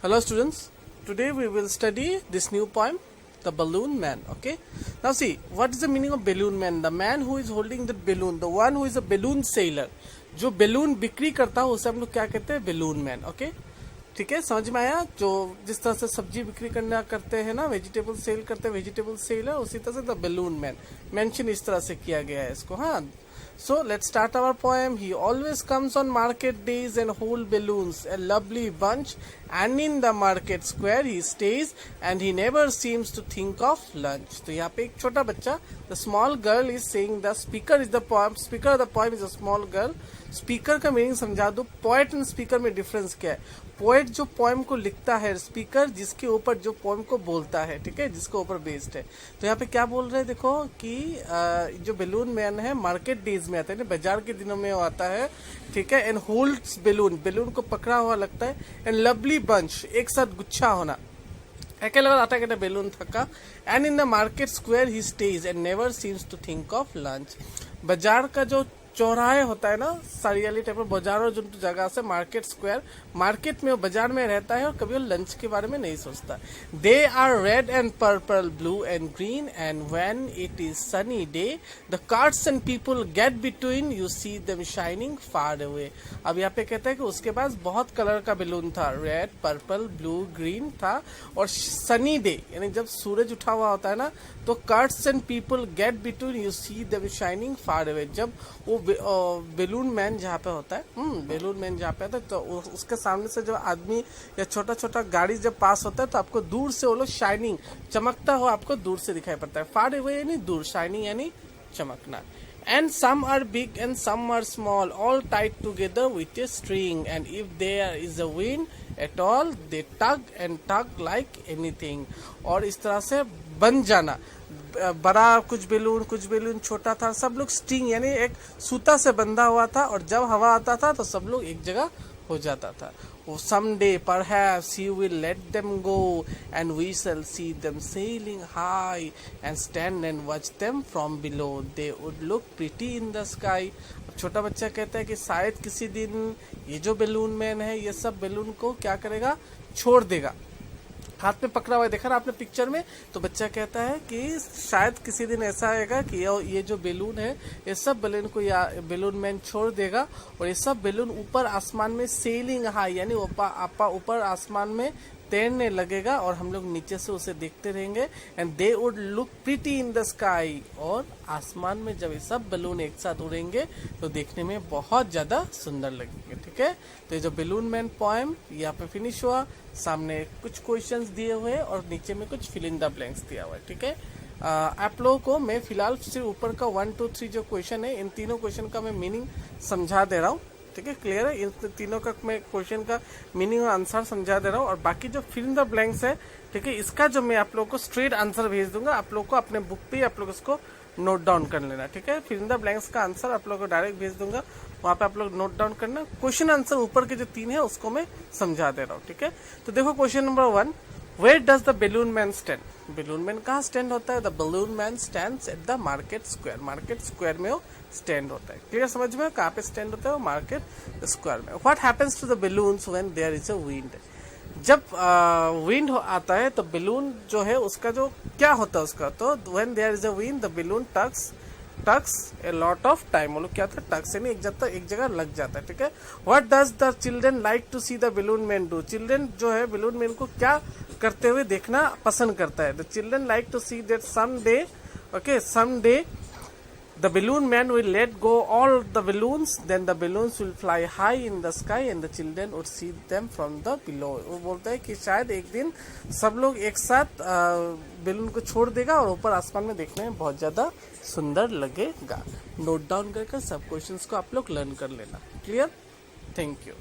Hello students, today we will study this new poem, The Balloon Man. Okay, now see, what is the meaning of balloon man? The man who is holding the balloon, the one who is a balloon sailor. जो balloon बिक्री करता है उसे हम लोग क्या कहते हैं? balloon man. Okay, ठीक है, समझ में आया? जो जिस तरह से सब्जी बिक्री करना करते हैं ना, वेजिटेबल सेल करते हैं, वेजिटेबल सेलर, उसी तरह से द बलून मैन मेंशन इस तरह से किया गया है इसको. हाँ, so let's start our poem. He always comes on market days and hold balloons, a lovely bunch, and in the market square he stays and he never seems to think of lunch. तो यहाँ पे एक छोटा बच्चा, the small girl is saying the speaker is the poem, speaker of the poem is a small girl. Speaker का meaning समझा दो. Poet and speaker में डिफरेंस क्या है? पोएट जो पोएम को लिखता है, स्पीकर जिसके ऊपर जो पोएम को बोलता है, ठीक है, जिसके ऊपर बेस्ड है. तो यहाँ पे क्या बोल रहे हैं देखो कि जो बैलून मैन है मार्केट डेज में आता है, बाजार के दिनों में आता है, ठीक है, एंड होल्ड्स बैलून, बैलून को पकड़ा हुआ लगता है, एंड लवली बंच, एक साथ गुच्छा होना, एके लगा आता है बैलून थका, and in the market square he stays and never seems to think of lunch. बाजार का जो चौराहे होता है ना, सारियाली टाइप में बाजार और जो जगह से मार्केट स्क्वायर, मार्केट में बाजार में रहता है और कभी वो लंच के बारे में नहीं सोचता. They are red and purple, blue and green, and when it is sunny day the carts and people get between, you see them shining far away. अब यहाँ पे कहता है कि उसके पास बहुत कलर का बैलून था, रेड, पर्पल, ब्लू, ग्रीन था, और सनी डे यानी जब सूरज उठा हुआ होता है ना, तो carts and people get between, you see them shining far away. जब वो बैलून मैन जहाँ पे होता है, बैलून मैन जहाँ पे होता है, तो उसके सामने से जब आदमी या छोटा छोटा गाड़ी जब पास होता है तो आपको दूर से वो लोग शाइनिंग, चमकता हो आपको दूर से दिखाई पड़ता है. फार अवे यानी दूर, शाइनिंग यानी चमकना. And some are big and some are small, all tied together with a string, and if there is a wind at all they tug like anything. और इस तरह से बन जाना, बड़ा कुछ बैलून छोटा था, सब लोग स्ट्रिंग यानी एक सूता से बंधा हुआ था, और जब हवा आता था तो सब लोग एक जगह हो जाता था. Someday perhaps he will let them go and we shall see them sailing high and stand and watch them from below. They would look pretty in the sky. छोटा बच्चा कहता है कि शायद किसी दिन ये जो बैलून मैन है ये सब बैलून को क्या करेगा, छोड़ देगा. हाथ में पकड़ा हुआ है, देखा ना आपने पिक्चर में. तो बच्चा कहता है कि शायद किसी दिन ऐसा आएगा कि ये जो बैलून है ये सब बैलून को या बैलून मैन छोड़ देगा, और ये सब बैलून ऊपर आसमान में सेलिंग हाई यानी ऊपर आसमान में तैरने लगेगा, और हम लोग नीचे से उसे देखते रहेंगे. And they would look pretty in the sky, और आसमान में जब ये सब बैलून एक साथ उड़ेंगे तो देखने में बहुत ज्यादा सुंदर लगेंगे. ठीक है, तो ये जो बैलून मैन पोएम यहाँ पे फिनिश हुआ. सामने कुछ क्वेश्चंस दिए हुए और नीचे में कुछ फिल इन द ब्लैंक्स दिया हुआ है. ठीक है, आप लोगों को मैं फिलहाल सिर्फ ऊपर का 1, 2, 3 जो क्वेश्चन है, इन तीनों क्वेश्चन का मैं मीनिंग समझा दे रहा हूँ. ठीक है, क्लियर है? इन तीनों का मैं क्वेश्चन का मीनिंग और आंसर समझा दे रहा हूँ, और बाकी जो फिल इन द ब्लैंक्स है, ठीक है, इसका जो मैं आप लोगों को स्ट्रेट आंसर भेज दूंगा. आप लोग को अपने बुक पे आप लोग इसको नोट डाउन कर लेना. ठीक है, फिल इन द ब्लैंक्स का आंसर आप लोग को डायरेक्ट भेज दूंगा, वहां पे आप लोग नोट डाउन करना. क्वेश्चन आंसर ऊपर के जो 3 है उसको मैं समझा दे रहा हूँ. ठीक है, तो देखो question number 1, where does the balloon man stand? Balloon man कहाँ स्टैंड होता है? The balloon man stands at the market square. Market square में वो स्टैंड होता है. क्लियर समझ में? कहाँ पे स्टैंड होता है? वो मार्केट स्क्वायर में. What happens to the balloons when there is a wind? जब विंड आता है तो बैलून जो है उसका जो क्या होता है उसका, तो when there is a wind the balloon tugs a lot of time. वो लोग क्या था, टक्स यानी एक जगह लग जाता है. ठीक है, what does the children like to see the balloon man do? Children जो है बैलून मैन को क्या करते हुए देखना पसंद करता है? The children like to see that some day the balloon man will let go all the balloons, then the balloons will fly high in the sky and the children would see them from the below. वो बोलता है कि शायद एक दिन सब लोग एक साथ बैलून को छोड़ देगा और ऊपर आसमान में देखने में बहुत ज्यादा सुंदर लगेगा. नोट डाउन करके सब क्वेश्चंस को आप लोग लर्न कर लेना. क्लियर? Thank you.